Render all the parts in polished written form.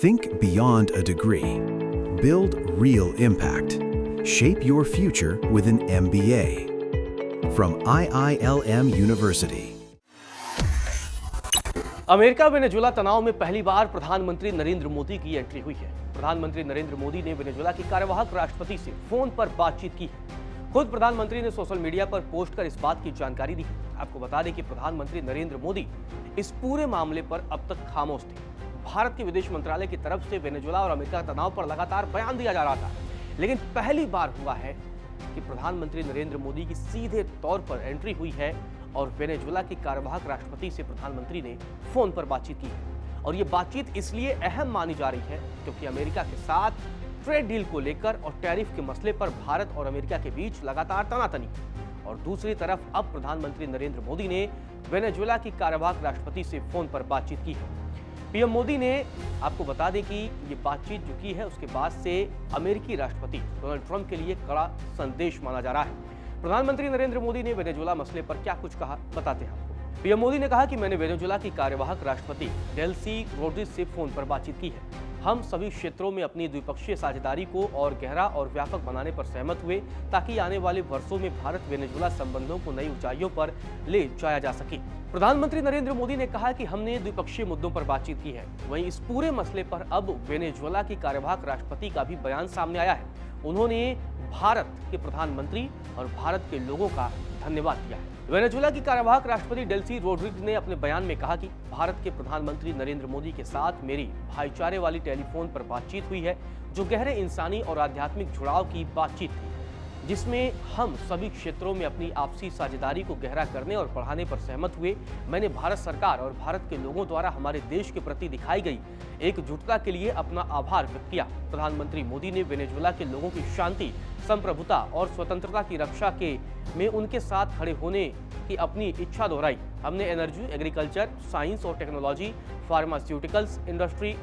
Think beyond a degree. Build real impact. Shape your future with an MBA. From IILM University. America Venezuela तनाव में पहली बार प्रधानमंत्री नरेंद्र मोदी की entry हुई है। प्रधानमंत्री नरेंद्र मोदी ने वेनेजुला की कार्यवाहक राष्ट्रपति से फोन पर बातचीत की है। खुद प्रधानमंत्री ने सोशल मीडिया पर पोस्ट कर इस बात की जानकारी दी। आपको बता दें कि प्रधानमंत्री नरेंद्र मोदी इस पूरे मामले पर अब तक खामोश थे। भारत के विदेश मंत्रालय की तरफ से वेनेजुला और अमेरिका तनाव पर लगातार बयान दिया जा रहा था, लेकिन पहली बार हुआ है कि प्रधानमंत्री नरेंद्र मोदी की सीधे तौर पर एंट्री हुई है और वेनेजुला की कार्यवाहक राष्ट्रपति से प्रधानमंत्री ने फोन पर बातचीत की है। और ये बातचीत इसलिए अहम मानी जा रही है क्योंकि अमेरिका के साथ ट्रेड डील को लेकर और टैरिफ के मसले पर भारत और अमेरिका के बीच लगातार तनातनी है। और दूसरी तरफ अब प्रधानमंत्री नरेंद्र मोदी ने वेनेजुला की कार्यवाहक राष्ट्रपति से फोन पर बातचीत की है। पीएम मोदी ने आपको बता दें कि ये बातचीत जो की है उसके बाद से अमेरिकी राष्ट्रपति डोनाल्ड ट्रंप के लिए कड़ा संदेश माना जा रहा है। प्रधानमंत्री नरेंद्र मोदी ने वेनेजुला मसले पर क्या कुछ कहा, बताते हैं आपको। पीएम मोदी ने कहा कि मैंने वेनेजुला की कार्यवाहक राष्ट्रपति डेल्सी रोड्रिग्स से फोन पर बातचीत की है। हम सभी क्षेत्रों में अपनी द्विपक्षीय साझेदारी को और गहरा और व्यापक बनाने पर सहमत हुए ताकि आने वाले वर्षों में भारत वेनेजुला संबंधों को नई ऊंचाइयों पर ले जाया जा सके। प्रधानमंत्री नरेंद्र मोदी ने कहा कि हमने द्विपक्षीय मुद्दों पर बातचीत की है। वहीं इस पूरे मसले पर अब वेनेजुला की कार्यवाहक राष्ट्रपति का भी बयान सामने आया है। उन्होंने भारत के प्रधानमंत्री और भारत के लोगों का धन्यवाद दिया है। वेनेजुला की कार्यवाहक राष्ट्रपति डेल्सी रोड्रिग्स ने अपने बयान में कहा कि भारत के प्रधानमंत्री नरेंद्र मोदी के साथ मेरी भाईचारे वाली टेलीफोन पर बातचीत हुई है, जो गहरे इंसानी और आध्यात्मिक जुड़ाव की बातचीत थी, जिसमें हम सभी क्षेत्रों में अपनी आपसी साझेदारी को गहरा करने और बढ़ाने पर सहमत हुए। मैंने भारत सरकार और भारत के लोगों द्वारा हमारे देश के प्रति दिखाई गई एकजुटता के लिए अपना आभार व्यक्त किया। प्रधानमंत्री मोदी ने वेनेजुला के लोगों की शांति, संप्रभुता और स्वतंत्रता की रक्षा में उनके साथ खड़े होने की अपनी इच्छा दोहराई। हमने एनर्जी, एग्रीकल्चर, साइंस और technology, pharmaceuticals industry,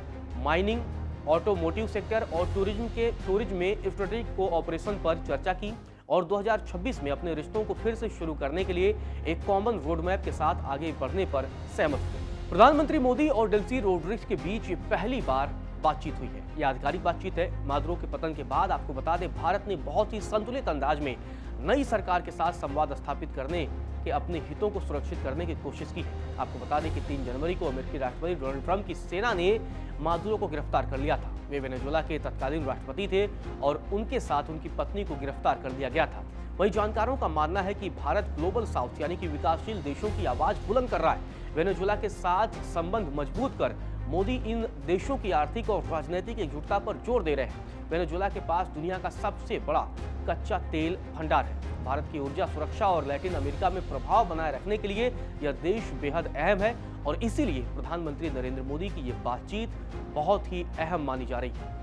mining, automotive sector और टूरिज्म में स्ट्रेटेजिक कोऑपरेशन पर चर्चा की और 2026 में अपने रिश्तों को फिर से शुरू करने के लिए एक कॉमन रोड मैप के साथ आगे बढ़ने पर सहमत हुए। प्रधानमंत्री मोदी और डेल्सी रोड्रिग्स के बीच ये पहली बार बातचीत हुई है। यह आधिकारिक बातचीत है। मादुरो के पतन के बाद आपको बता दें, भारत ने बहुत ही संतुलित अंदाज में नई सरकार के साथ संवाद स्थापित करने के अपने हितों को सुरक्षित करने की कोशिश की है। आपको बता दें कि 3 जनवरी को अमेरिकी राष्ट्रपति डोनाल्ड ट्रंप की सेना ने मादुरो को गिरफ्तार कर लिया था। वे वेनेजुला के तत्कालीन राष्ट्रपति थे और उनके साथ उनकी पत्नी को गिरफ्तार कर लिया गया था। वहीं जानकारों का मानना है कि भारत ग्लोबल साउथ यानी कि विकासशील देशों की आवाज बुलंद कर रहा है। वेनेजुला के साथ संबंध मजबूत कर मोदी इन देशों की आर्थिक और राजनीतिक एकजुटता पर जोर दे रहे हैं। वेनेजुला के पास दुनिया का सबसे बड़ा कच्चा तेल भंडार है। भारत की ऊर्जा सुरक्षा और लैटिन अमेरिका में प्रभाव बनाए रखने के लिए यह देश बेहद अहम है और इसीलिए प्रधानमंत्री नरेंद्र मोदी की ये बातचीत बहुत ही अहम मानी जा रही है।